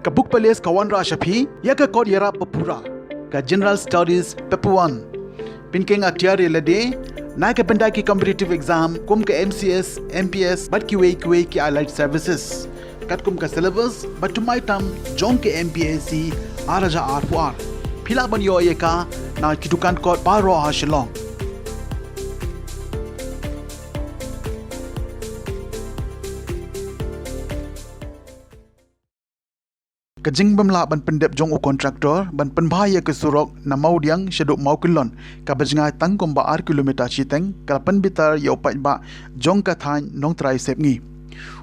Kabuk Pales Kawanra Shapi, Yaka Kodyara Papura, Ka General Studies Pepuan. Pinking Aktiari Lade, Naka Pendaki Competitive Exam, Kum ka MCS, MPS, Bat QA ki Allied Services. Kat kum ka syllabus, but to my tam, Jong ke MPAC, Araja R4R. Pila ban yo yeka, na kitukan kot paro ha Shnong. Kajing bamla ban pyndep jong u kontraktor ban penbahaya ke surok na maudiang syeduk mau kilon ka bajngai tangkom ba 8 kilometer chiteng ka penbitar yo pai ba jong ka thain nong trai sep ngi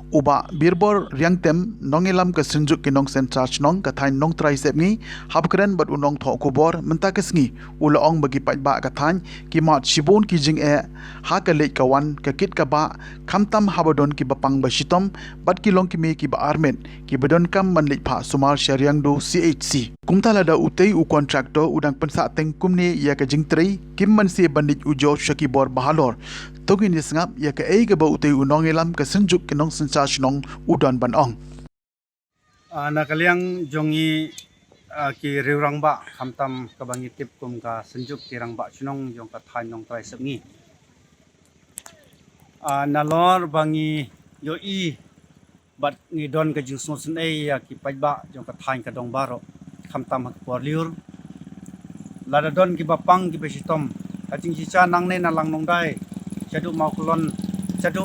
uba birbor riang tem nongelam ka sinjuk ki nongsynshar shnong ka thain nong trai sep ngi habkren bat unong tho kubor menta ka sngi ulaong bagi pai ba ka thain ki mat shibon ki jing e ha ka leit kawan ka kit ka ba khamtam habadon ki bapang ba shitom bat ki long ki me ki ba armen ki badon kam man leit pha sumar syariang do CHC kumtala da utei u kontraktor udang pensa teng kumne ya ka jing trei kim man se bandit ujor shaki bor halor togin sngap ya ka ei ka ba utei u nongelam ka sinjuk ki nongsynshar shnong udan ban ong nakaliang jongi ki riurang ba khamtam ka bangi tip kum ka sinjuk ki rang ba shnong jong ka thain nong trai sep ngi nalor bangi yo i bat ngi don ka jing sun ei ya ki pai ba jong ka thain ka dong baro khamtam ha por liur lada don ki bapang ki besitom ka jing chicha nang ne na lang nong dai chadu mau kulon chadu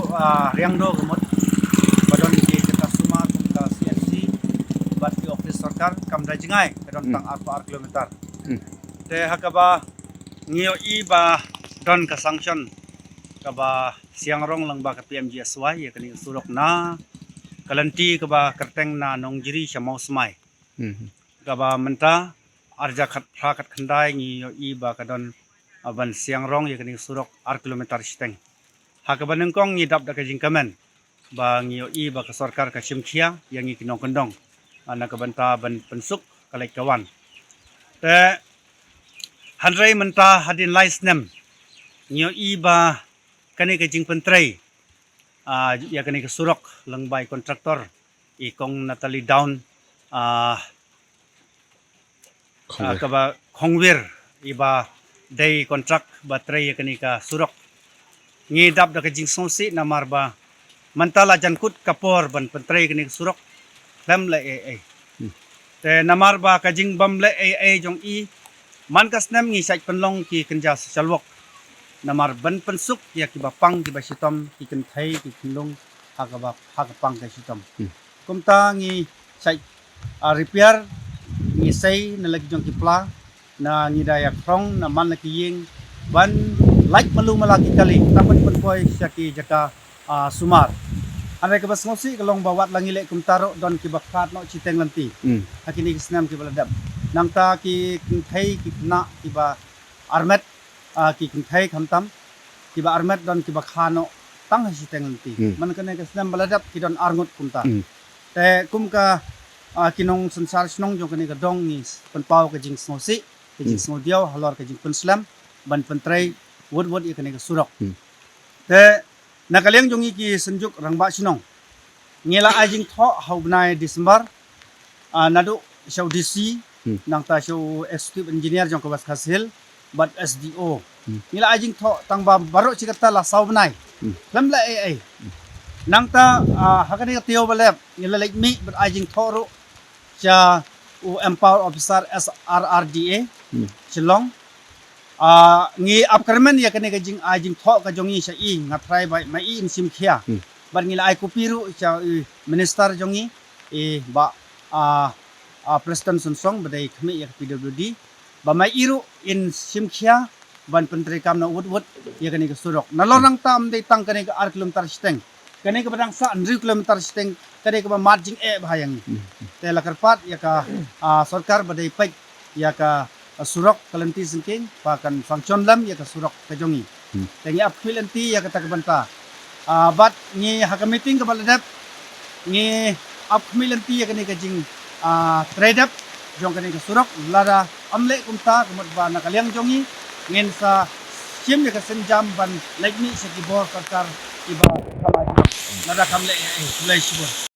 riang do gmot badon ki jata suma kum ka CNC bat ki office sarkar kam dai jingai kadon tang 4 kilometer te hakaba ngio i ba don ka sanction ka ba siang rong lang ba ka PMGSY ya kani surok na kalanti ka ba kerteng na nongjiri syamau smai ka ba menta arja khat phrakat khandai ngio i ba kadon aban siang rong ya kani surok 4 kilometer steng hakaba nengkong ni dap da ka jingkamen ba ngio i ba ka sarkar ka simkhia yang ngi kinong kendong ana ka banta ban pensuk kalai kawan te handrai menta hadin lais nem ngio i ba kani ka jing pentrei ya kani ka surok lang bai kontraktor i kong natali down ka ba khongwir iba day kontrak baterai ya kani ka surok ngi dap da ka jing sonsi namar ba mantala jankut kapor ban pentrei kani ka surok lam le te namar ba ka jing bam le jong i man kas nem ngi sai penlong ki kenja salwok namar ban pensuk ya ki bapang ki basitom ki kenthai ki khilong hakapang ka sitom kumta ngi sai repair ngi sai na lagi jong ki pla na ngi daya krong na man ki ying ban like malu malaki kali tapan penpoi syaki jaka sumar ane ka bas ngosi kalong bawat langi le kumtaro don ki bakat no chiteng lanti hakini kisnam ki baladap nangta ki kenthai ki na ki ba armet ki kenthai khamtam ki ba armet don ki ba khano tang chiteng lanti man kane kisnam baladap ki don arngut kumta te kumka kinong synshar shnong jong kani ka dong ni penpau ka jing snosi ka jing snodiao halor ka jing penslam ban pentrei wod ya kani ka surok te nakaliang jongi ki senjuk rangba shnong ngela ajing tho haubnai Disember nadu show DC nangta show executive engineer jong ka bas khasil bat SDO ngela ajing tho tangba baro chikata la saubnai lamla nangta hakani ka tio balep ngela like me bat ajing tho ro cha u empower officer SRRDA Shillong ngi upcoming ya kani ka jing ajing tho ka jongi sa i ngatrai bai mai in simkhia bar ngila ai kupiru cha minister jongi ba president sonsong badai khme ya PWD ba mai iru in simkhia ban pentri kam na wud ya kani ka surok nalorang tam dei tang kani ka 8 kilometer steng kani ka badang sa 9 kilometer steng kani ka ba margin bahayang te lakarpat ya ka sarkar badai pai ya ka surok kalanti singking pakan function lam ya ka surok ka jongi tengi aphilanti ya ka takbanta bat ngi hakamiting ka baladap ngi aphilanti ya kani ka jing trade up jong kani ka surok lada amle kumta kumot ba nakaliang jongi ngin sa sim ya ka senjam ban like ni sa kibor kakar iba kamay lada kamle sulay sibor